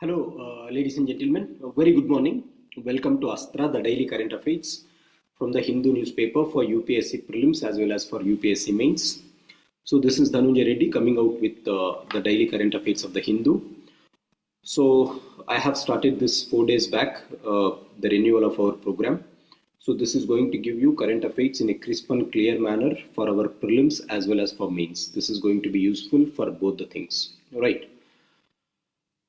Hello, ladies and gentlemen. A very good morning. Welcome to ASTRA, the daily current affairs from the Hindu newspaper for UPSC prelims as well as for UPSC mains. So this is Dhanunjayareddy coming out with the daily current affairs of the Hindu. So I have started this 4 days back, the renewal of our program. So this is going to give you current affairs in a crisp and clear manner for our prelims as well as for mains. This is going to be useful for both the things. All right.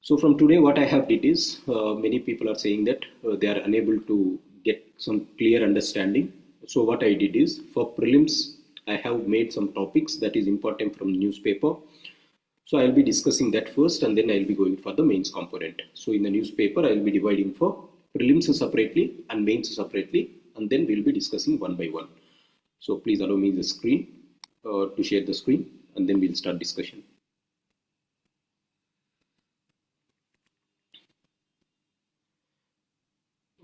So from today what I have did is, many people are saying that they are unable to get some clear understanding. So what I did is, for prelims I have made some topics that is important from newspaper. So I will be discussing that first and then I will be going for the mains component. So in the newspaper I will be dividing for prelims separately and mains separately, and then we will be discussing one by one. So please allow me the screen to share the screen and then we will start discussion.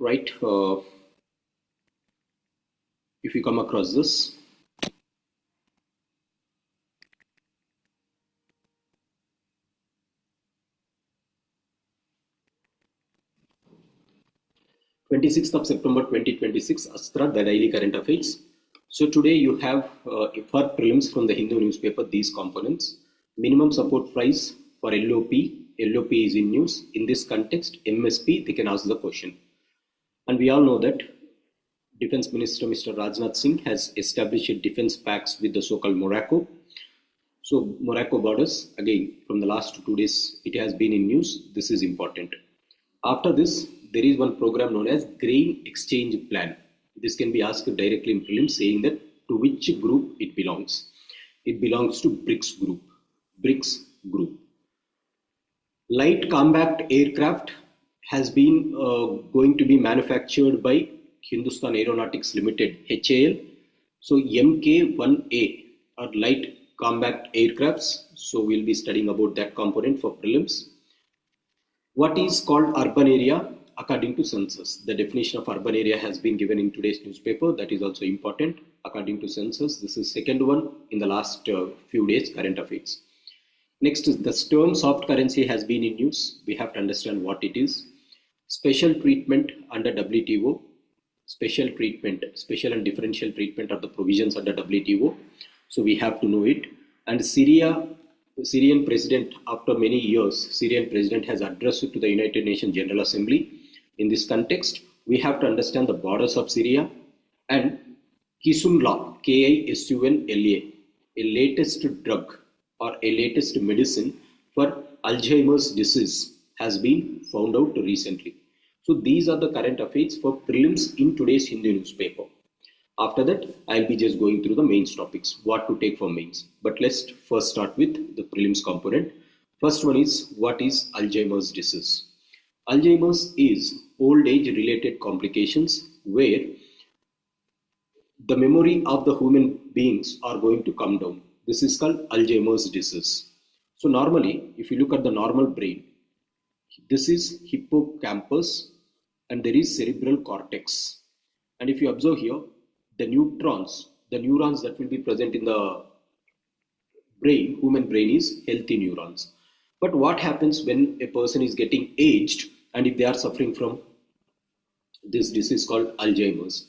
Right, if you come across this, of September 2026, ASTRA, the daily current affairs. So today you have for prelims from the Hindu newspaper these components. Minimum support price for LOP. LOP is in news. In this context, MSP, they can ask the question. And we all know that Defense Minister Mr. Rajnath Singh has established defense pacts with the so-called Morocco. So Morocco borders, again, from the last 2 days, it has been in news. This is important. After this, there is one program known as Grain Exchange Plan. This can be asked directly in prelims, saying that to which group it belongs. It belongs to BRICS group. BRICS group. Light combat aircraft has been going to be manufactured by Hindustan Aeronautics Limited, HAL. So Mk1A are light combat aircrafts. So we'll be studying about that component for prelims. What is called urban area according to census? The definition of urban area has been given in today's newspaper. That is also important according to census. This is second one in the last few days current affairs. Next is the term soft currency has been in news. We have to understand what it is. Special treatment under WTO, special treatment, special and differential treatment of the provisions under WTO. So we have to know it. And Syrian president, after many years, Syrian president has addressed to the United Nations General Assembly. In this context, we have to understand the borders of Syria and Kisunla, Kisunla, a latest drug or a latest medicine for Alzheimer's disease has been found out recently. So these are the current affairs for prelims in today's Hindu newspaper. After that, I'll be just going through the mains topics, what to take for mains. But let's first start with the prelims component. First one is, what is Alzheimer's disease? Alzheimer's is old age related complications where the memory of the human beings are going to come down. This is called Alzheimer's disease. So normally, if you look at the normal brain, this is hippocampus and there is cerebral cortex. And if you observe here, the neurons that will be present in the brain, human brain, is healthy neurons. But what happens when a person is getting aged and if they are suffering from this disease called Alzheimer's?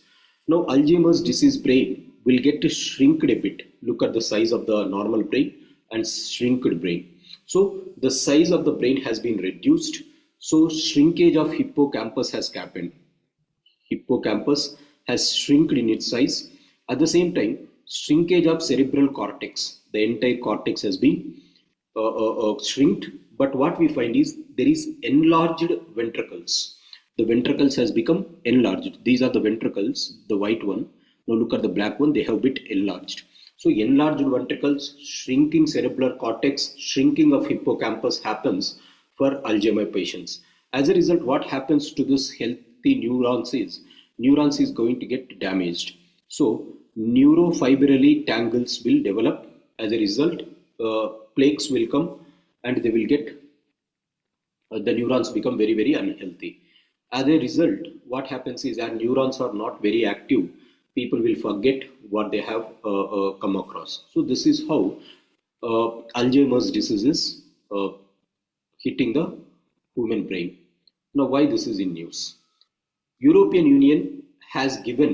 Now Alzheimer's disease brain will get shrinked a bit. Look at the size of the normal brain and shrinked brain. So the size of the brain has been reduced. So shrinkage of hippocampus has happened. Hippocampus has shrinked in its size. At the same time, shrinkage of cerebral cortex. The entire cortex has been shrinked. But what we find is there is enlarged ventricles. The ventricles has become enlarged. These are the ventricles, the white one. Now look at the black one, they have been enlarged. So enlarged ventricles, shrinking cerebral cortex, shrinking of hippocampus happens for Alzheimer's patients. As a result, what happens to this healthy neurons is going to get damaged. So neurofibrillary tangles will develop. As a result, plaques will come and they will get, the neurons become very, very unhealthy. As a result, what happens is our neurons are not very active. People will forget what they have come across. So this is how Alzheimer's disease is hitting the human brain. Now, why this is in news? European Union has given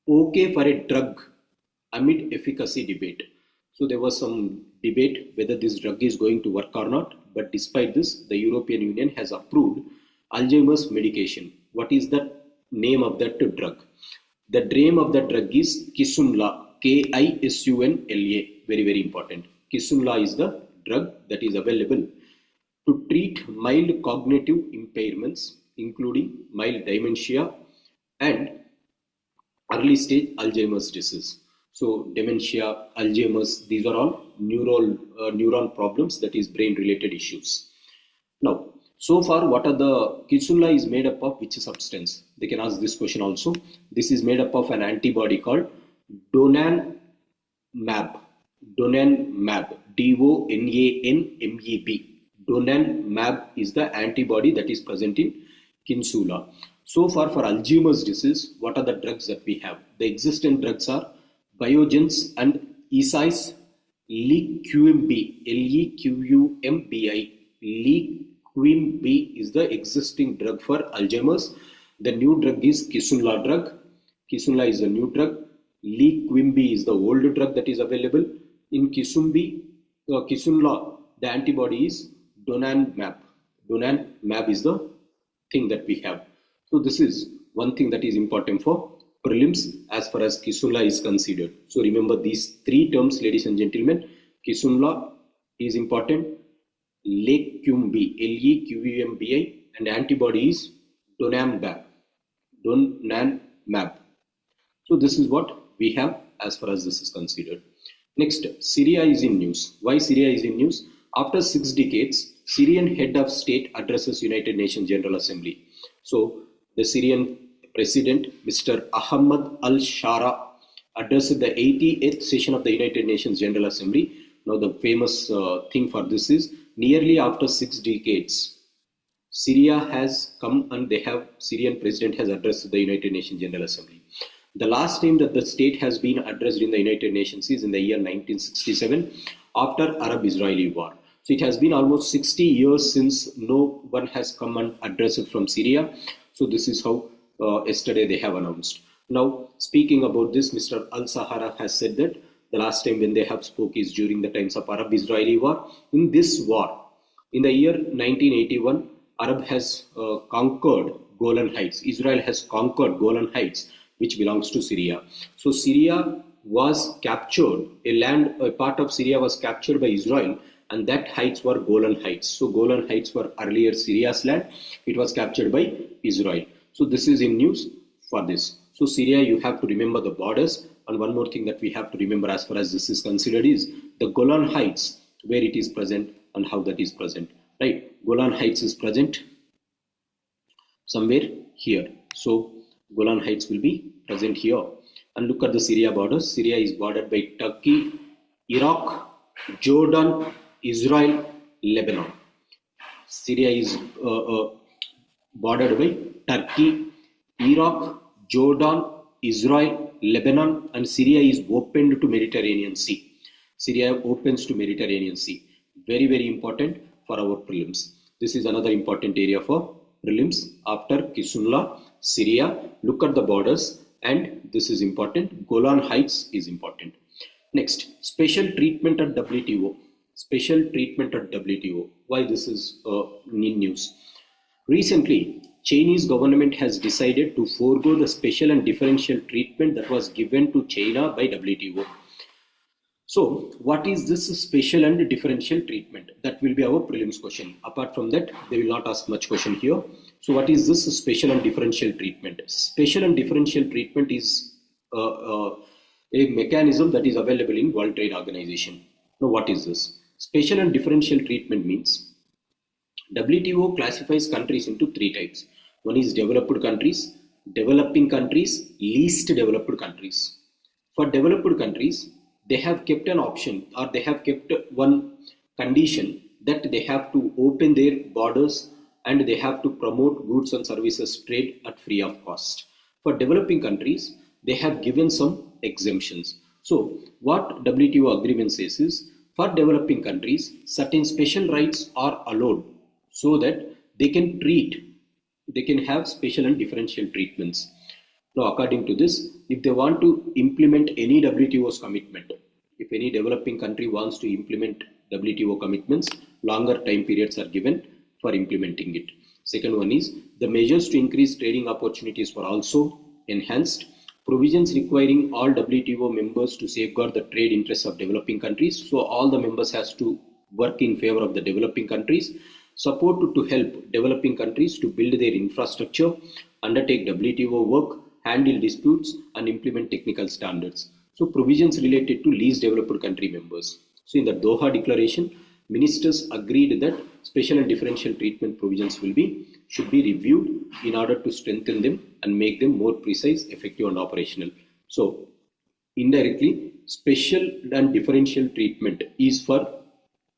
okay for a drug amid efficacy debate. So there was some debate whether this drug is going to work or not, but despite this, the European Union has approved Alzheimer's medication. What is the name of that drug? The name of the drug is Kisunla, Kisunla. Very, very important. Kisunla is the drug that is available to treat mild cognitive impairments, including mild dementia and early stage Alzheimer's disease. So dementia, Alzheimer's, these are all neuron problems, that is brain related issues. Now, so far, what are the Kisunla is made up of which substance? They can ask this question also. This is made up of an antibody called donanemab. Donanemab, DONANMEB. Donanemab is the antibody that is present in Kisunla. So far, for Alzheimer's disease, what are the drugs that we have? The existing drugs are Biogen's and Eisai's Leqembi, Lequmbi. Leqembi is the existing drug for Alzheimer's. The new drug is Kisunla drug. Kisunla is the new drug. Leqembi is the old drug that is available. In Kisunla, the antibody is donanemab. Donanemab is the thing that we have. So this is one thing that is important for prelims as far as Kisunla is considered. So remember these three terms, ladies and gentlemen. Kisunla is important. Leqembi, Leqembi, and antibody is donanemab. So this is what we have as far as this is considered. Next, Syria is in news. Why Syria is in news? After 6 decades, Syrian head of state addresses United Nations General Assembly. So the Syrian President, Mr. Ahmad al-Shara, addressed the 88th session of the United Nations General Assembly. Now the famous thing for this is, nearly after 6 decades, Syria has come and Syrian President has addressed the United Nations General Assembly. The last time that the state has been addressed in the United Nations is in the year 1967 after Arab-Israeli war. So it has been almost 60 years since no one has come and addressed it from Syria. So this is how yesterday they have announced. Now, speaking about this, Mr. Al-Sahara has said that the last time when they have spoke is during the times of Arab-Israeli war. In this war, in the year 1981, Arab has conquered Golan Heights. Israel has conquered Golan Heights, which belongs to Syria. So Syria was captured, a part of Syria was captured by Israel, and that heights were Golan Heights. So Golan Heights were earlier Syria's land. It was captured by Israel. So this is in news for this. So Syria, you have to remember the borders. And one more thing that we have to remember as far as this is considered is the Golan Heights, where it is present and how that is present. Right? Golan Heights is present somewhere here. So Golan Heights will be present here. And look at the Syria borders. Syria is bordered by Turkey, Iraq, Jordan, Israel, Lebanon. Syria is bordered by Turkey, Iraq, Jordan, Israel, Lebanon, and Syria is opened to Mediterranean Sea. Syria opens to Mediterranean Sea. Very, very important for our prelims. This is another important area for prelims after Kisunla, Syria. Look at the borders, and this is important. Golan Heights is important. Next, special treatment at WTO. Special treatment at WTO. Why this is in news? Recently, Chinese government has decided to forego the special and differential treatment that was given to China by WTO. So, what is this special and differential treatment? That will be our prelims question. Apart from that, they will not ask much question here. So, what is this special and differential treatment? Special and differential treatment is a mechanism that is available in World Trade Organization. Now, what is this? Special and differential treatment means WTO classifies countries into 3 types. One is developed countries, developing countries, least developed countries. For developed countries, they have kept an option, or they have kept one condition that they have to open their borders and they have to promote goods and services trade at free of cost. For developing countries, they have given some exemptions. So what WTO agreement says is, for developing countries, certain special rights are allowed. so that they can have special and differential treatments. Now, according to this, if they want to implement any WTO's commitment, if any developing country wants to implement WTO commitments, longer time periods are given for implementing it. Second one is the measures to increase trading opportunities were also enhanced. Provisions requiring all WTO members to safeguard the trade interests of developing countries. So all the members has to work in favor of the developing countries. Support to help developing countries to build their infrastructure, undertake WTO work, handle disputes, and implement technical standards. So provisions related to least developed country members. So in the Doha Declaration, ministers agreed that special and differential treatment provisions should be reviewed in order to strengthen them and make them more precise, effective, and operational. So indirectly, special and differential treatment is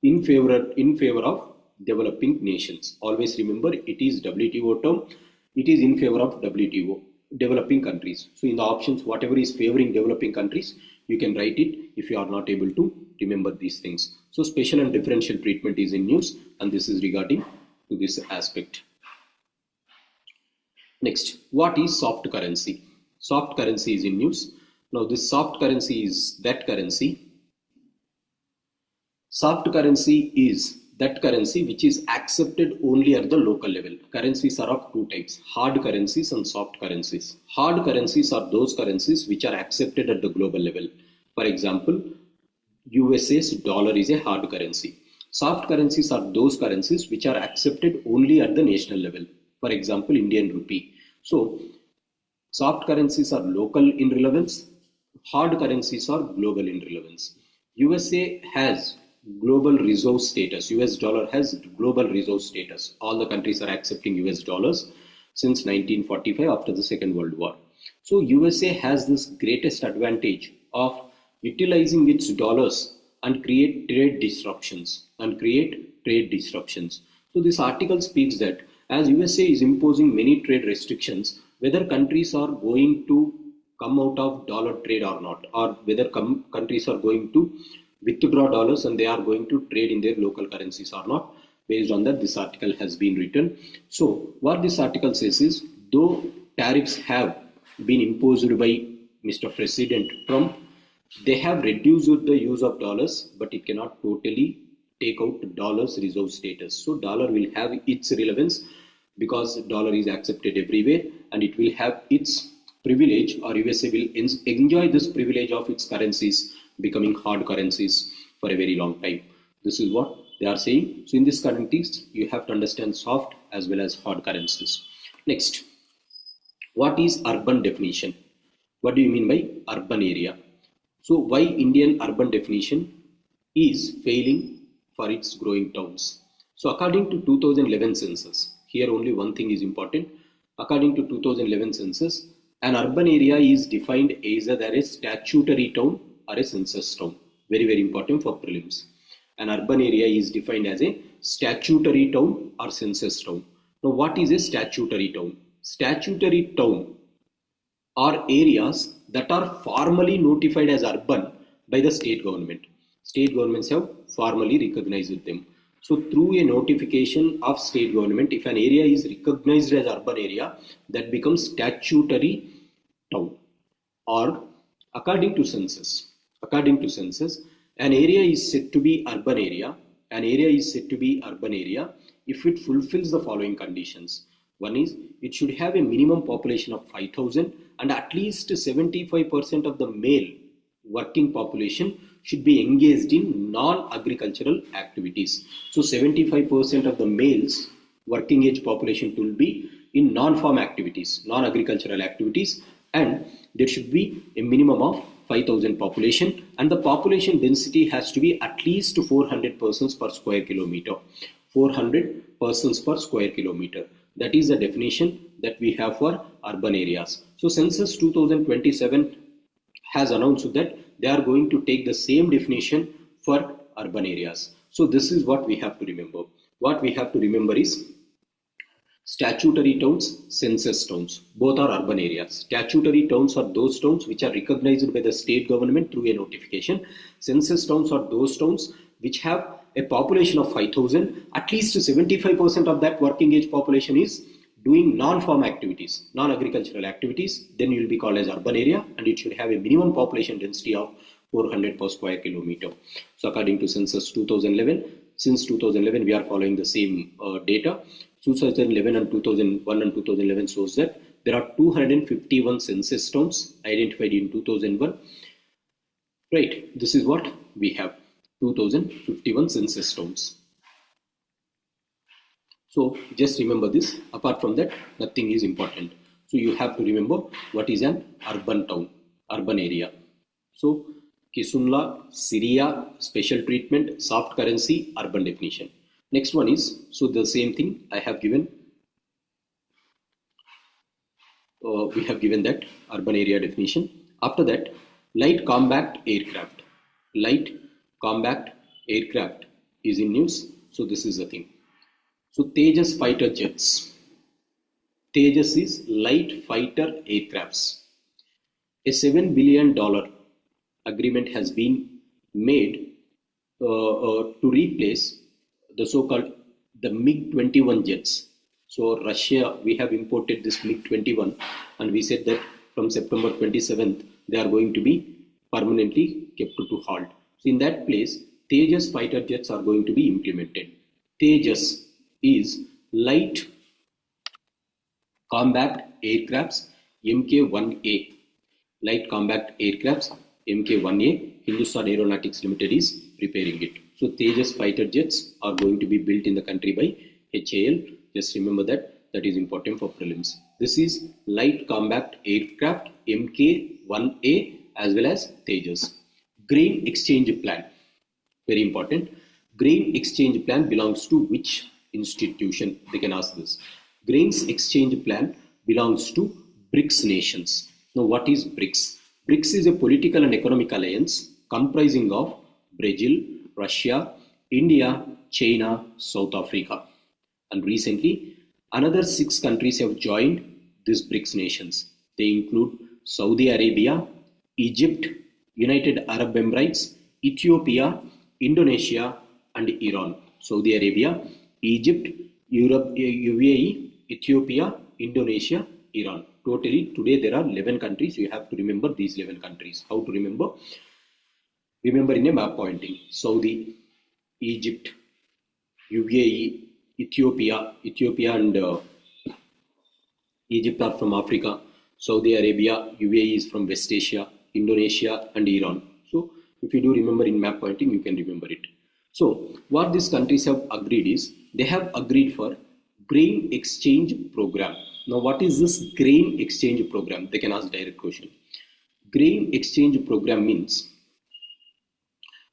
in favor of developing nations. Always remember, it is WTO term. It is in favor of WTO, developing countries. So in the options, whatever is favoring developing countries, you can write it if you are not able to remember these things. So special and differential treatment is in news, and this is regarding to this aspect. Next, what is soft currency? Soft currency is in news. Now this soft currency is that currency. Soft currency is that currency which is accepted only at the local level. Currencies are of two types, hard currencies and soft currencies. Hard currencies are those currencies which are accepted at the global level. For example, USA's dollar is a hard currency. Soft currencies are those currencies which are accepted only at the national level. For example, Indian rupee. So soft currencies are local in relevance, hard currencies are global in relevance. USA has global reserve status. US dollar has global reserve status. All the countries are accepting US dollars since 1945 after the Second World War. So USA has this greatest advantage of utilizing its dollars and create trade disruptions. So this article speaks that as USA is imposing many trade restrictions, whether countries are going to come out of dollar trade or not, or whether countries are going to withdraw dollars and they are going to trade in their local currencies or not. Based on that, this article has been written. So what this article says is, though tariffs have been imposed by Mr. President Trump, they have reduced the use of dollars, but it cannot totally take out dollars reserve status. So dollar will have its relevance because dollar is accepted everywhere, and it will have its privilege, or USA will enjoy this privilege of its currencies becoming hard currencies for a very long time. This is what they are saying. So in this context, you have to understand soft as well as hard currencies. Next, what is urban definition? What do you mean by urban area? So why Indian urban definition is failing for its growing towns? So according to 2011 census, here only one thing is important. According to 2011 census, an urban area is defined either as a statutory town or a census town. Very, very important for prelims. An urban area is defined as a statutory town or census town. Now, what is a statutory town? Statutory town are areas that are formally notified as urban by the state government. State governments have formally recognized them. So through a notification of state government, if an area is recognized as urban area, that becomes statutory town. Or according to census, an area is said to be urban area. An area is said to be urban area if it fulfills the following conditions. One is, it should have a minimum population of 5,000 and at least 75% of the male working population should be engaged in non-agricultural activities. So 75% of the males working age population will be in non-farm activities, non-agricultural activities, and there should be a minimum of 5,000 population, and the population density has to be at least 400 persons per square kilometer. 400 persons per square kilometer. That is the definition that we have for urban areas. So Census 2027 has announced that they are going to take the same definition for urban areas. So this is what we have to remember. What we have to remember is statutory towns, census towns, both are urban areas. Statutory towns are those towns which are recognized by the state government through a notification. Census towns are those towns which have a population of 5,000, at least 75% of that working age population is doing non-farm activities, non-agricultural activities, then you will be called as urban area, and it should have a minimum population density of 400 per square kilometer. So according to census 2011, since 2011 we are following the same data. 2011 and 2001 and 2011 shows that there are 251 census towns identified in 2001. Right, this is what we have, 2051 census towns. So just remember this. Apart from that, nothing is important. So you have to remember what is an urban town, urban area. So Kisunla, Syria, special treatment, soft currency, urban definition. Next one is, so the same thing I have given. We have given that urban area definition. After that, light combat aircraft. Light combat aircraft is in news. So this is the thing. So Tejas fighter jets. Tejas is light fighter aircrafts. A $7 billion agreement has been made to replace the so-called the MiG-21 jets. So Russia, we have imported this MiG-21, and we said that from September 27th they are going to be permanently kept to halt. So in that place, Tejas fighter jets are going to be implemented. Tejas is light combat aircrafts Mk-1A. Light combat aircrafts Mk-1A. Hindustan Aeronautics Limited is preparing it. So Tejas fighter jets are going to be built in the country by HAL. Just remember that. That is important for prelims. This is light combat aircraft Mk-1A as well as Tejas. Grain exchange plan. Very important. Grain exchange plan belongs to which institution? They can ask this. Grains exchange plan belongs to BRICS nations. Now what is BRICS? BRICS is a political and economic alliance comprising of Brazil, Russia, India, China, South Africa. And recently, another 6 countries have joined these BRICS nations. They include Saudi Arabia, Egypt, United Arab Emirates, Ethiopia, Indonesia, and Iran. Saudi Arabia, Egypt, Europe, UAE, Ethiopia, Indonesia, Iran. Totally, today there are 11 countries. You have to remember these 11 countries. How to remember? Remember in a map pointing. Saudi, Egypt, UAE, Ethiopia and Egypt are from Africa. Saudi Arabia, UAE is from West Asia, Indonesia and Iran. So if you do remember in map pointing, you can remember it. So what these countries have agreed is, they have agreed for grain exchange program. Now what is this grain exchange program? They can ask direct question. Grain exchange program means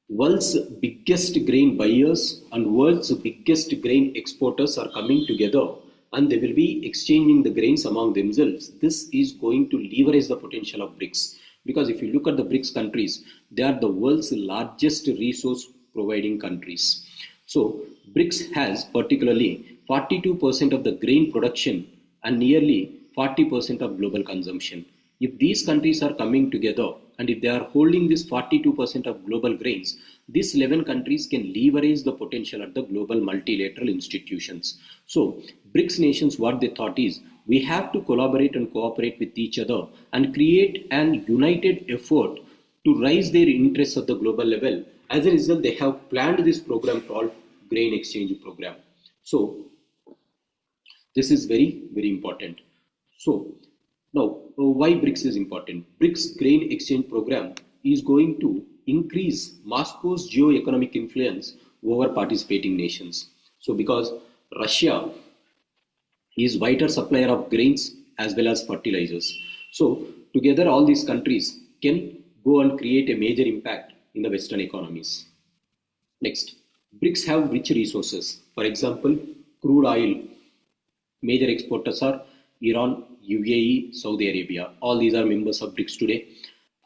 world's biggest grain buyers and world's biggest grain exporters are coming together, and they will be exchanging the grains among themselves. This is going to leverage the potential of BRICS, because if you look at the BRICS countries, they are the world's largest resource providing countries. So BRICS has particularly 42% of the grain production and nearly 40% of global consumption. If these countries are coming together and if they are holding this 42% of global grains, these 11 countries can leverage the potential at the global multilateral institutions. So BRICS nations, what they thought is, we have to collaborate and cooperate with each other and create an united effort to raise their interests at the global level. As a result, they have planned this program called Grain Exchange Program. So this is very, very important. So now, why BRICS is important? BRICS Grain Exchange Program is going to increase Moscow's geo-economic influence over participating nations. So because Russia is vital supplier of grains as well as fertilizers. So together all these countries can go and create a major impact in the Western economies. Next, BRICS have rich resources. For example, crude oil. Major exporters are Iran, UAE, Saudi Arabia. All these are members of BRICS today.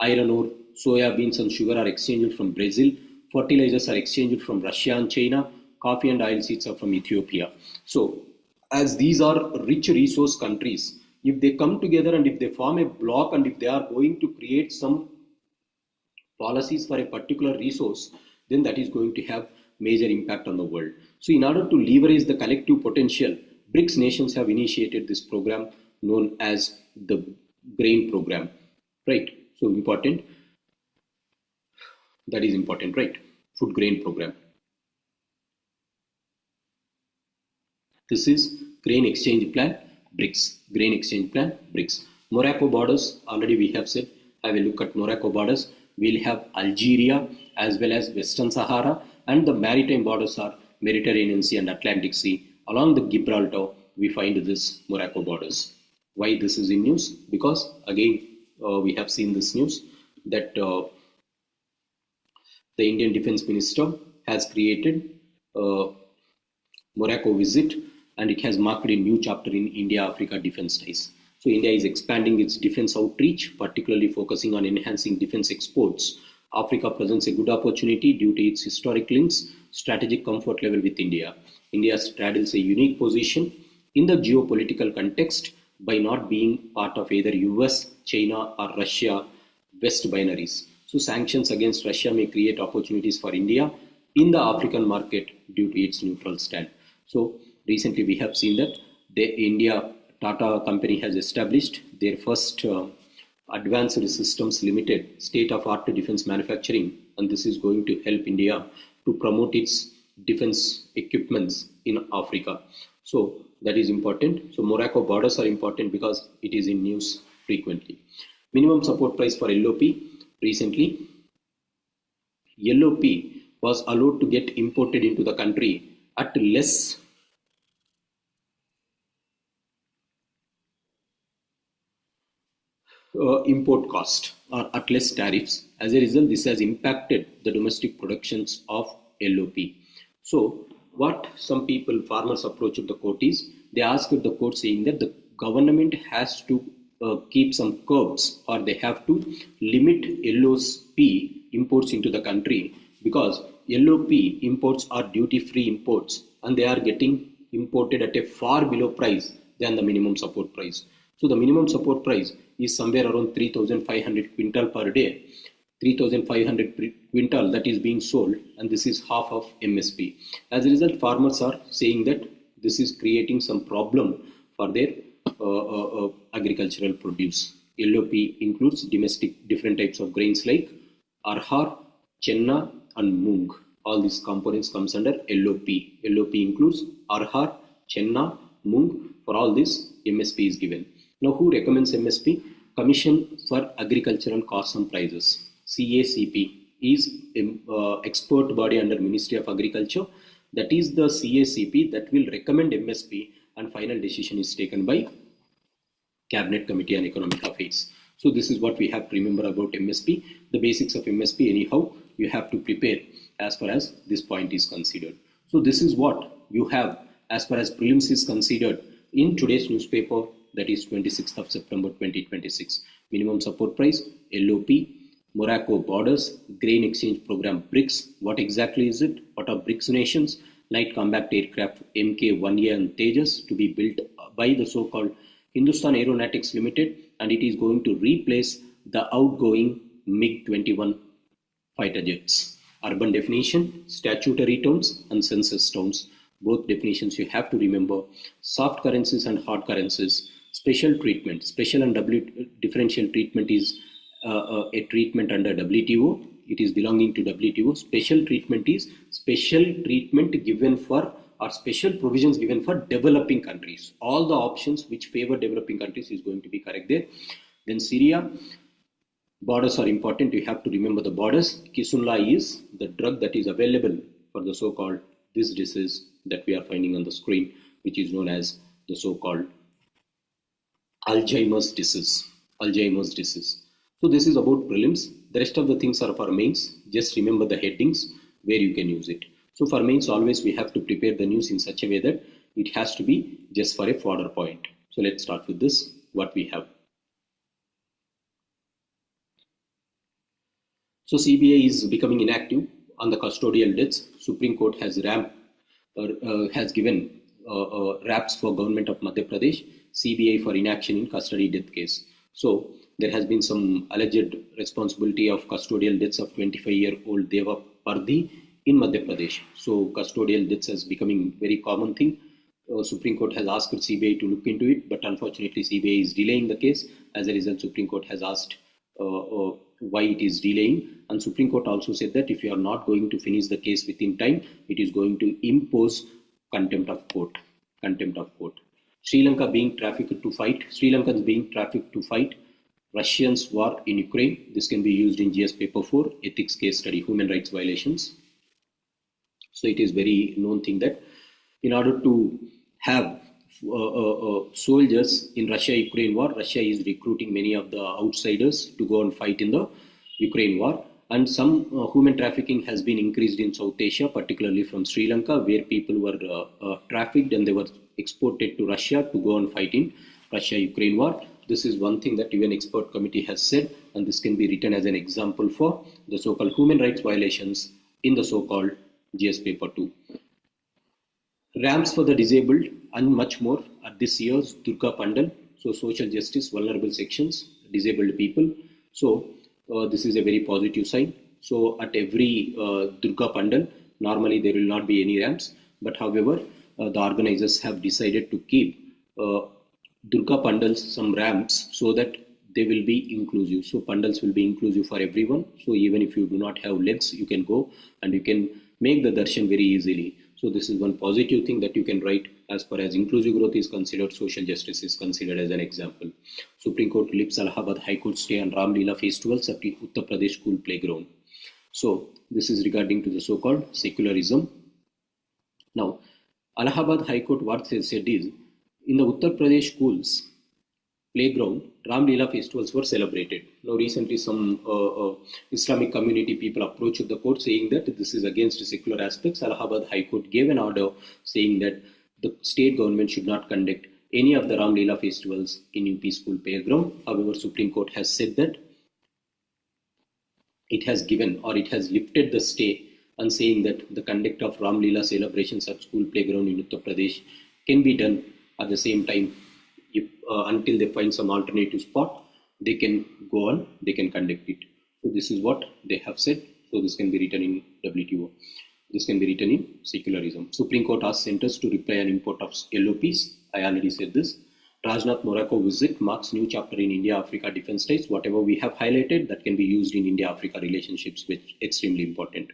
Iron ore, soya beans and sugar are exchanged from Brazil. Fertilizers are exchanged from Russia and China. Coffee and oil seeds are from Ethiopia. So as these are rich resource countries, if they come together and if they form a bloc and if they are going to create some policies for a particular resource, then that is going to have major impact on the world. So in order to leverage the collective potential, BRICS nations have initiated this program known as the GRAIN program, right? So important, that is important, right? Food grain program. This is grain exchange plan, BRICS, grain exchange plan, BRICS. Morocco borders, already we have said, have a look at Morocco borders. We'll have Algeria as well as Western Sahara, and the maritime borders are Mediterranean Sea and Atlantic Sea. Along the Gibraltar, we find this Morocco borders. Why this is in news? Because again, we have seen this news that the Indian Defence Minister has created Morocco visit, and it has marked a new chapter in India-Africa defence ties. So India is expanding its defence outreach, particularly focusing on enhancing defence exports. Africa presents a good opportunity due to its historic links, strategic comfort level with India. India straddles a unique position in the geopolitical context by not being part of either US, China or Russia West binaries. So sanctions against Russia may create opportunities for India in the African market due to its neutral stand. So recently we have seen that the India Tata company has established their first Advanced Systems Limited state-of-art defense manufacturing, and this is going to help India to promote its defense equipments in Africa. So that is important. So Morocco borders are important because it is in news frequently. Minimum support price for LOP. Recently, LOP was allowed to get imported into the country at less import cost or at less tariffs. As a result, this has impacted the domestic productions of LOP. So what some people, farmers, approached the court is, they asked the court saying that the government has to keep some curbs, or they have to limit LOP imports into the country, because LOP imports are duty-free imports and they are getting imported at a far below price than the minimum support price. So the minimum support price is somewhere around 3,500 quintal per day, 3,500 quintal that is being sold, and this is half of MSP. As a result, farmers are saying that this is creating some problem for their agricultural produce. LOP includes different types of grains like arhar, chenna and mung. All these components comes under LOP. LOP includes arhar, chenna, mung. For all this, MSP is given. Now, who recommends MSP? Commission for Agricultural Costs and Prices, CACP, is an expert body under Ministry of Agriculture. That is the CACP that will recommend MSP, and final decision is taken by Cabinet Committee on Economic Affairs. So this is what we have to remember about MSP. The basics of MSP, anyhow, you have to prepare as far as this point is considered. So this is what you have as far as prelims is considered in today's newspaper, that is 26th of September 2026. Minimum support price, LOP, Morocco borders, grain exchange program BRICS. What exactly is it? What are BRICS nations? Light combat aircraft Mk1A and Tejas to be built by the so-called Hindustan Aeronautics Limited, and it is going to replace the outgoing MiG-21 fighter jets. Urban definition, statutory terms and census terms. Both definitions you have to remember. Soft currencies and hard currencies. Special treatment. Special and differential treatment is a treatment under WTO. It is belonging to WTO. Special treatment is special treatment given for, or special provisions given for developing countries. All the options which favor developing countries is going to be correct there. Then Syria. Borders are important. You have to remember the borders. Kisunla is the drug that is available for the so-called this disease that we are finding on the screen, which is known as the so-called Alzheimer's disease. Alzheimer's disease. So this is about prelims. The rest of the things are for mains. Just remember the headings where you can use it. So for mains, always we have to prepare the news in such a way that it has to be just for a fodder point. So let's start with this, what we have. So CBI is becoming inactive on the custodial debts. Supreme Court has given raps for government of Madhya Pradesh, CBI for inaction in custody death case. So there has been some alleged responsibility of custodial deaths of 25-year-old Deva Pardhi in Madhya Pradesh. So custodial deaths is becoming very common thing. Supreme Court has asked CBI to look into it, but unfortunately CBI is delaying the case. As a result, Supreme Court has asked why it is delaying, and Supreme Court also said that if you are not going to finish the case within time, it is going to impose contempt of court. Contempt of court. Sri Lanka being trafficked to fight. Sri Lankans being trafficked to fight Russians' war in Ukraine. This can be used in GS paper 4 ethics case study, human rights violations. So it is very known thing that in order to have soldiers in Russia-Ukraine war, Russia is recruiting many of the outsiders to go and fight in the Ukraine war. And some human trafficking has been increased in South Asia, particularly from Sri Lanka, where people were trafficked and they were exported to Russia to go and fight in Russia-Ukraine war. This is one thing that UN expert committee has said, and this can be written as an example for the so-called human rights violations in the so-called GS paper 2. Ramps for the disabled and much more at this year's Durga Pandal. So social justice, vulnerable sections, disabled people. So this is a very positive sign. So at every Durga Pandal, normally there will not be any ramps, but however, the organizers have decided to keep Durga Pandals some ramps so that they will be inclusive. So Pandals will be inclusive for everyone. So even if you do not have legs, you can go and you can make the darshan very easily. So this is one positive thing that you can write as far as inclusive growth is considered, social justice is considered as an example. Supreme Court lifts Allahabad High Court stay on Ram Leela festivals at Uttar Pradesh school playground. So this is regarding to the so-called secularism. Now, Allahabad High Court what they said is, in the Uttar Pradesh schools playground, Ram Leela festivals were celebrated. Now recently some Islamic community people approached the court saying that this is against secular aspects. Allahabad High Court gave an order saying that the state government should not conduct any of the Ram Leela festivals in UP school playground. However, Supreme Court has said that it has given or it has lifted the stay and saying that the conduct of Ram Leela celebrations at school playground in Uttar Pradesh can be done at the same time. Until they find some alternative spot, they can go on, they can conduct it. So this is what they have said. So this can be written in WTO. This can be written in secularism. Supreme Court asked centers to reply on import of LOPs. I already said this. Rajnath Morocco visit marks new chapter in India-Africa defense ties. Whatever we have highlighted, that can be used in India-Africa relationships, which is extremely important.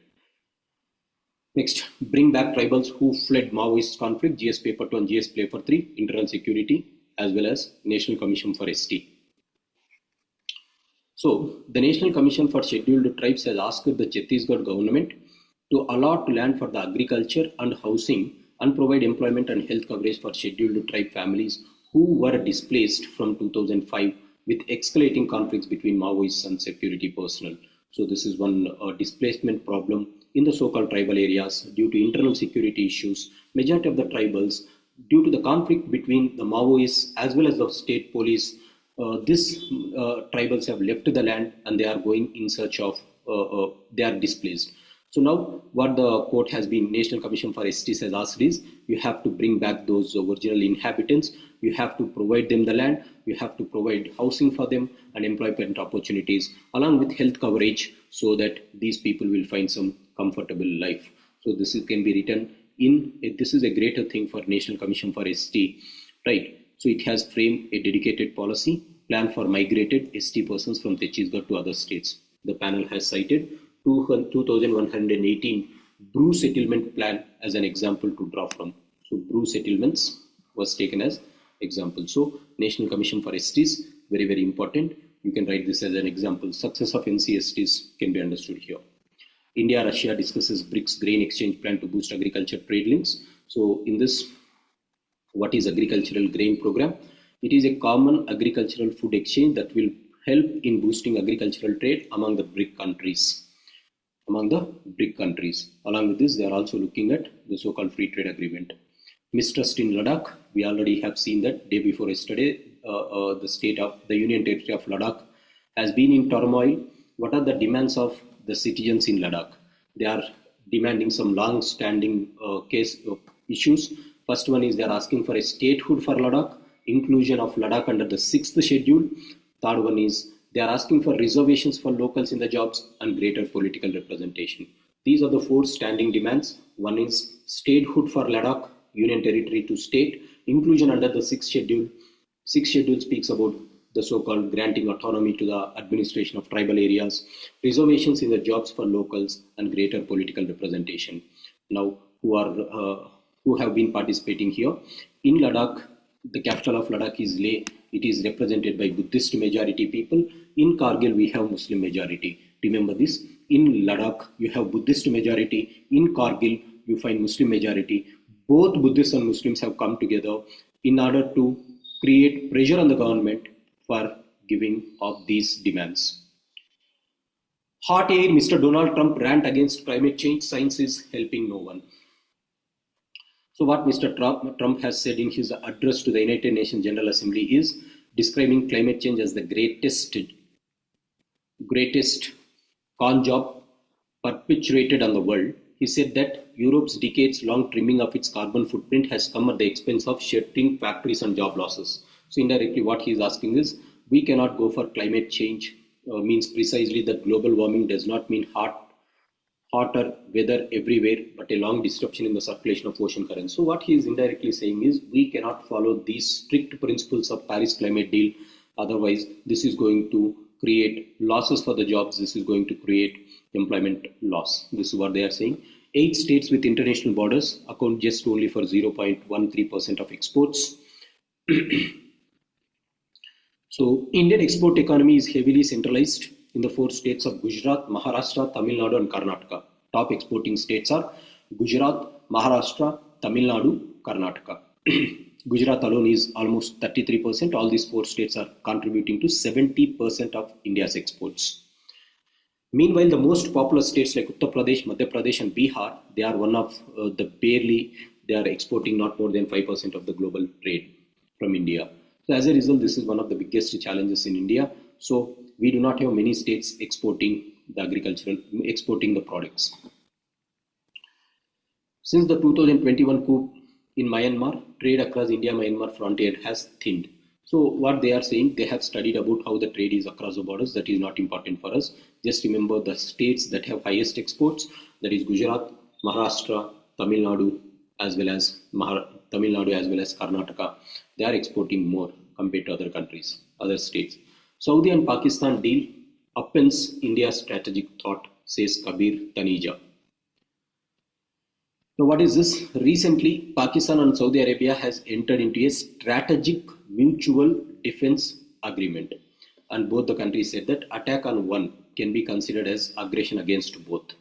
Next, bring back tribals who fled Maoist conflict, GS paper 2 and GS paper 3, internal security, as well as National Commission for ST. So, the National Commission for Scheduled Tribes has asked the Chhattisgarh government to allot land for the agriculture and housing and provide employment and health coverage for scheduled tribe families who were displaced from 2005 with escalating conflicts between Maoists and security personnel. So, this is one displacement problem in the so-called tribal areas due to internal security issues. Majority of the tribals, due to the conflict between the Maoists as well as the state police, these tribals have left the land and they are going in search of, they are displaced. So now what the court has been, National Commission for STs has asked is, you have to bring back those original inhabitants, you have to provide them the land, you have to provide housing for them and employment opportunities along with health coverage so that these people will find some comfortable life. So this can be written in, this is a greater thing for National Commission for ST, right? So it has framed a dedicated policy plan for migrated ST persons from Chhattisgarh to other states. The panel has cited 2118 Brew settlement plan as an example to draw from. So Brew settlements was taken as example. So National Commission for STs, very, very important. You can write this as an example. Success of NCSTs can be understood here. India-Russia discusses BRICS grain exchange plan to boost agriculture trade links. So in this, what is agricultural grain program? It is a common agricultural food exchange that will help in boosting agricultural trade among the BRIC countries. Along with this, they are also looking at the so-called free trade agreement. Mistrust in Ladakh, we already have seen that day before yesterday, the state of the Union Territory of Ladakh has been in turmoil. What are the demands of the citizens in Ladakh? They are demanding some long-standing issues. First one is they are asking for a statehood for Ladakh, inclusion of Ladakh under the 6th schedule. Third one is they are asking for reservations for locals in the jobs and greater political representation. These are the 4 standing demands. One is statehood for Ladakh, union territory to state, inclusion under the 6th schedule. 6th schedule speaks about the so-called granting autonomy to the administration of tribal areas, reservations in the jobs for locals, and greater political representation. Now, who have been participating here? In Ladakh, the capital of Ladakh is Leh. It is represented by Buddhist majority people. In Kargil, we have Muslim majority. Remember this. In Ladakh, you have Buddhist majority. In Kargil, you find Muslim majority. Both Buddhists and Muslims have come together in order to create pressure on the government for giving of these demands. Hot air, Mr. Donald Trump rant against climate change. Science is helping no one. So what Mr. Trump has said in his address to the United Nations General Assembly is describing climate change as the greatest con job perpetuated on the world. He said that Europe's decades-long trimming of its carbon footprint has come at the expense of sheltering factories and job losses. So indirectly what he is asking is, we cannot go for climate change, means precisely that global warming does not mean hotter weather everywhere, but a long disruption in the circulation of ocean currents. So what he is indirectly saying is, we cannot follow these strict principles of Paris climate deal. Otherwise, this is going to create losses for the jobs. This is going to create employment loss. This is what they are saying. 8 states with international borders account just only for 0.13% of exports. So Indian export economy is heavily centralized in the 4 states of Gujarat, Maharashtra, Tamil Nadu and Karnataka. Top exporting states are Gujarat, Maharashtra, Tamil Nadu, Karnataka. Gujarat alone is almost 33%. All these 4 states are contributing to 70% of India's exports. Meanwhile, the most populous states like Uttar Pradesh, Madhya Pradesh and Bihar, they are one of they are exporting not more than 5% of the global trade from India. So as a result, this is one of the biggest challenges in India. So we do not have many states exporting the products. Since the 2021 coup in Myanmar, trade across India-Myanmar frontier has thinned. So what they are saying, they have studied about how the trade is across the borders. That is not important for us. Just remember the states that have highest exports, that is Gujarat, Maharashtra, Tamil Nadu as well as Karnataka. They are exporting more compared to other countries, other states. Saudi and Pakistan deal upends India's strategic thought, says Kabir Taneja. Now what is this? Recently, Pakistan and Saudi Arabia has entered into a strategic mutual defense agreement. And both the countries said that attack on one can be considered as aggression against both.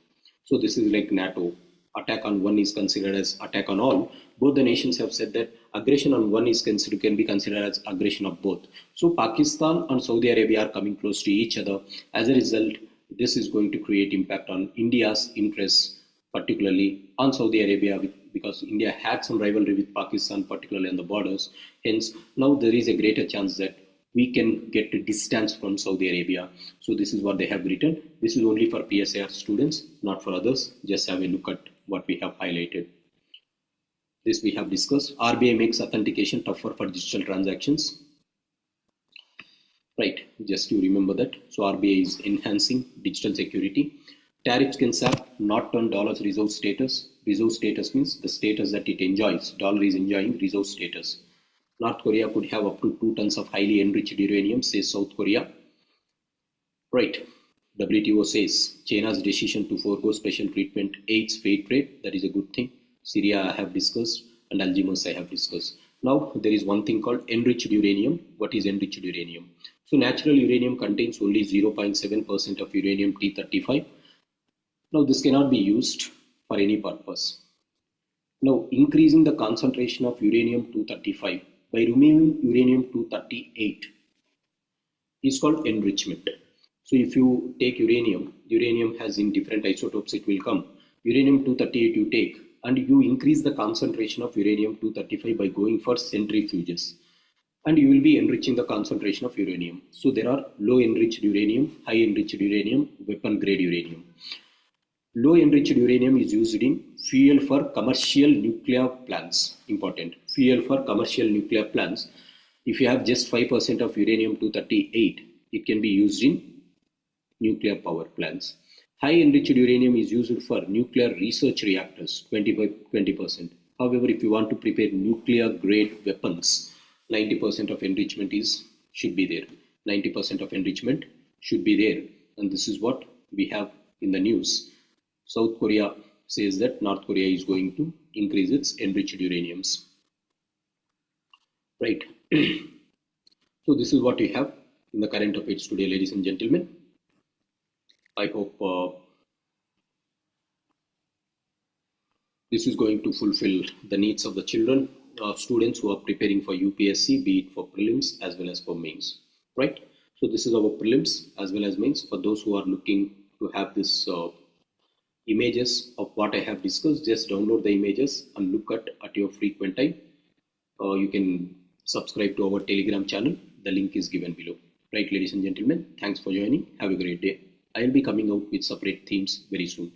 So this is like NATO. Attack on one is considered as attack on all. Both the nations have said that aggression on one can be considered as aggression of both. So Pakistan and Saudi Arabia are coming close to each other. As a result, this is going to create impact on India's interests, particularly on Saudi Arabia, because India had some rivalry with Pakistan, particularly on the borders. Hence, now there is a greater chance that we can get a distance from Saudi Arabia. So this is what they have written. This is only for PSAR students, not for others. Just have a look at what we have highlighted. This we have discussed. RBI makes authentication tougher for digital transactions. Right, just to remember that. So RBI is enhancing digital security. Tariffs can sap not on dollar's reserve status. Reserve status means the status that it enjoys. Dollar is enjoying reserve status. North Korea could have up to 2 tons of highly enriched uranium, says South Korea. Right. WTO says China's decision to forego special treatment aids fair trade. That is a good thing. Syria I have discussed and Alzheimer's I have discussed. Now there is one thing called enriched uranium. What is enriched uranium? So natural uranium contains only 0.7% of uranium-235. Now this cannot be used for any purpose. Now increasing the concentration of uranium-235 by removing uranium-238 is called enrichment. So if you take uranium has in different isotopes it will come. Uranium-238 you take and you increase the concentration of uranium-235 by going for centrifuges. And you will be enriching the concentration of uranium. So there are low enriched uranium, high enriched uranium, weapon grade uranium. Low enriched uranium is used in fuel for commercial nuclear plants. Important. Fuel for commercial nuclear plants. If you have just 5% of uranium-238, it can be used in nuclear power plants. High enriched uranium is used for nuclear research reactors, 20%. However, if you want to prepare nuclear grade weapons, 90% of enrichment should be there. 90% of enrichment should be there. And this is what we have in the news. South Korea says that North Korea is going to increase its enriched uraniums. Right. So this is what we have in the current affairs today, ladies and gentlemen. I hope this is going to fulfill the needs of the children, students who are preparing for UPSC, be it for prelims as well as for mains. Right. So this is our prelims as well as mains. For those who are looking to have this images of what I have discussed, just download the images and look at your frequent time. You can subscribe to our Telegram channel. The link is given below. Right, ladies and gentlemen, thanks for joining. Have a great day. I will be coming out with separate themes very soon.